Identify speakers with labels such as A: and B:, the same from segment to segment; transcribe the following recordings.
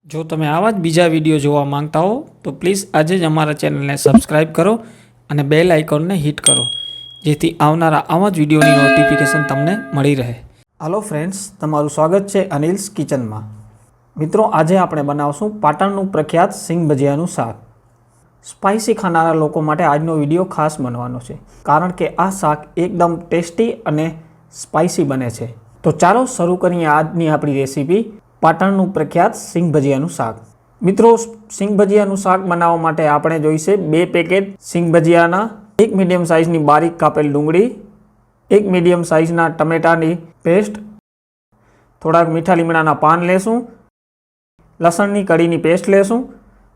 A: જો તમે આવા જ બીજા વિડીયો જોવા માંગતા હો તો પ્લીઝ આજે જ અમારા ચેનલને સબસ્ક્રાઈબ કરો અને બેલ આઇકોનને હિટ કરો, જેથી આવનારા આવા જ વિડીયોની નોટિફિકેશન તમને મળી રહે. હાલો ફ્રેન્ડ્સ, તમારું સ્વાગત છે અનિલ્સ કિચનમાં. મિત્રો, આજે આપણે બનાવશું પાટણનું પ્રખ્યાત સિંગ ભજીયાનું શાક. સ્પાઇસી ખાનારા લોકો માટે આજનો વિડીયો ખાસ બનવાનો છે, કારણ કે આ શાક એકદમ ટેસ્ટી અને સ્પાઇસી બને છે. તો ચાલો શરૂ કરીએ આજની આપણી રેસીપી, પાટણનું પ્રખ્યાત સિંગ ભજીયાનું શાક. મિત્રો, સિંગ ભજીયાનું શાક બનાવવા માટે આપણે જોઈશે 2 પેકેટ સિંગ ભજીયાના, 1 મીડિયમ સાઇઝની બારીક કાપેલ ડુંગળી, 1 મીડિયમ સાઇઝના ટમેટાની પેસ્ટ, થોડાક મીઠા લીમડાના પાન લેશું, લસણની કળીની પેસ્ટ લેશું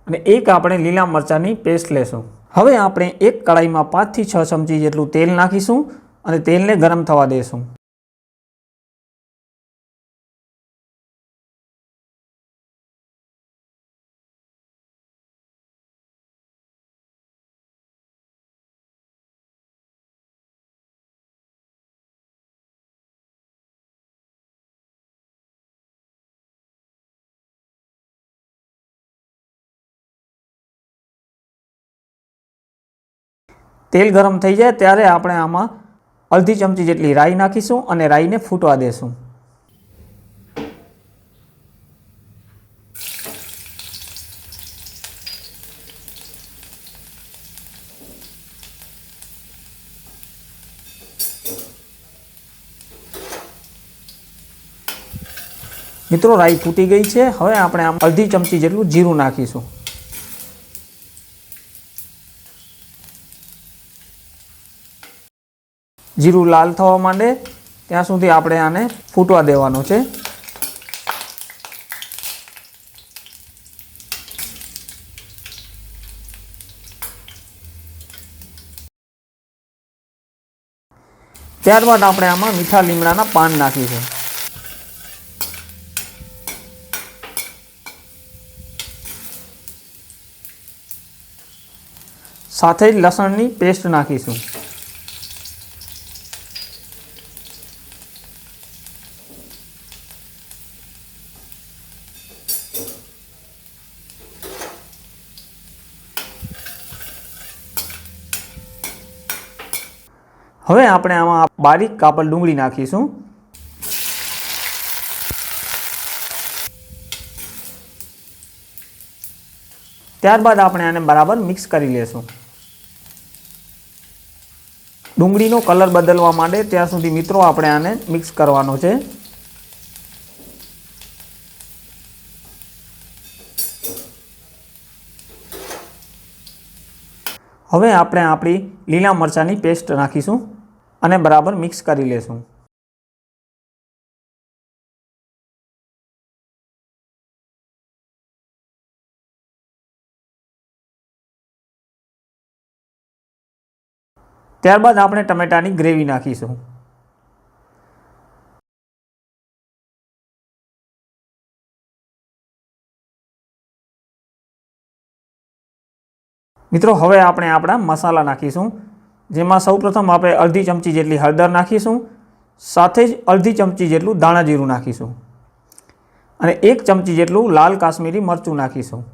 A: અને 1 આપણે લીલા મરચાંની પેસ્ટ લેશું. હવે આપણે એક કડાઈમાં 5 થી 6 ચમચી જેટલું તેલ નાખીશું અને તેલને ગરમ થવા દેશું. તેલ ગરમ થઈ જાય ત્યારે આપણે આમાં અડધી ચમચી જેટલી રાઈ નાખીશું અને રાઈને ફૂટવા દેશું. મિત્રો, રાઈ ફૂટી ગઈ છે. હવે આપણે આમ અડધી ચમચી જેટલું જીરું નાખીશું. જીરું લાલ થવા માંડે ત્યાં સુધી આપણે આને ફૂટવા દેવાનું છે. ત્યારબાદ આપણે આમાં મીઠા લીમડાના પાન નાખીશું. સાથે જ લસણની પેસ્ટ નાખીશું. હવે આપણે આમાં બારીક કાપેલ ડુંગળી નાખીશું. ત્યારબાદ આપણે આને બરાબર મિક્સ કરી લેશું. ડુંગળીનો કલર બદલવા માંડે ત્યાં સુધી મિત્રો આપણે આને મિક્સ કરવાનો છે. હવે આપણે આપણી લીલા મરચાંની પેસ્ટ નાખીશું અને બરાબર મિક્સ કરી લેશું. ત્યારબાદ આપણે ટમેટાની ગ્રેવી નાખીશું. મિત્રો, હવે આપણે આપણા મસાલા નાખીશું, જેમાં સૌપ્રથમ આપણે અડધી ચમચી જેટલી હળદર નાખીશું, સાથે જ અડધી ચમચી જેટલું ધાણા જીરું નાખીશું અને 1 ચમચી જેટલું લાલ કાશ્મીરી મરચું નાખીશું.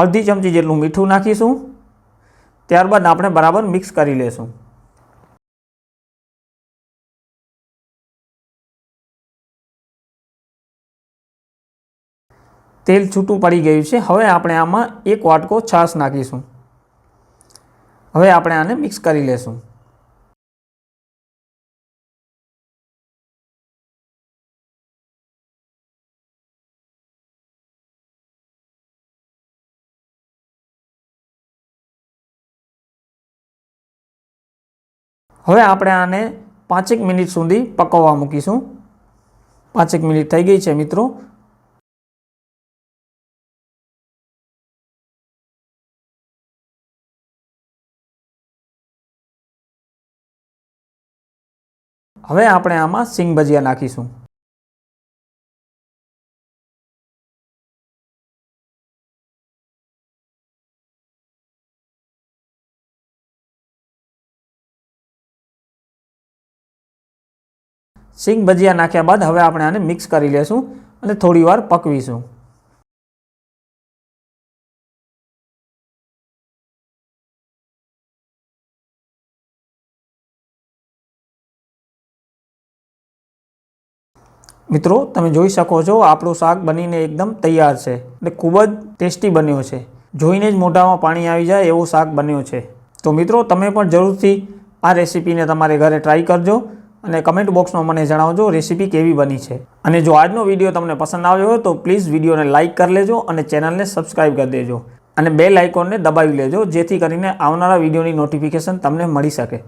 A: અડધી ચમચી જેટલું મીઠું નાખીશું. ત્યારબાદ આપણે બરાબર મિક્સ કરી લેશું. તેલ છૂટું પડી ગયું છે. હવે આપણે આમાં 1 વાટકો છાશ નાખીશું. હવે આપણે આને મિક્સ કરી લેશું. હવે આપણે આને 5 મિનિટ સુધી પકવવા મૂકીશું. 5 મિનિટ થઈ ગઈ છે મિત્રો. હવે આપણે આમાં સિંગ ભજીયા નાખીશું. સિંગ ભજીયા નાખ્યા બાદ હવે આપણે આને મિક્સ કરી લેશું અને થોડી વાર પકવીશું. મિત્રો તમે જોઈ શકો છો આપણું શાક બનીને એકદમ તૈયાર છે એટલે ખૂબ જ ટેસ્ટી બન્યો છે. જોઈને જ મોઢામાં પાણી આવી જાય એવું શાક બન્યું છે. તો મિત્રો તમે પણ જરૂરથી આ રેસીપીને તમારે ઘરે ટ્રાય કરજો અને કમેન્ટ બોક્સમાં મને જણાવજો રેસીપી કેવી બની છે. અને જો આજનો વિડીયો તમને પસંદ આવ્યો હોય તો પ્લીઝ વિડીયોને લાઇક કરી લેજો અને ચેનલને સબસ્ક્રાઈબ કરી દેજો અને બેલ આઇકોનને દબાવી લેજો જેથી કરીને આવનારા વિડીયોની નોટિફિકેશન તમને મળી શકે.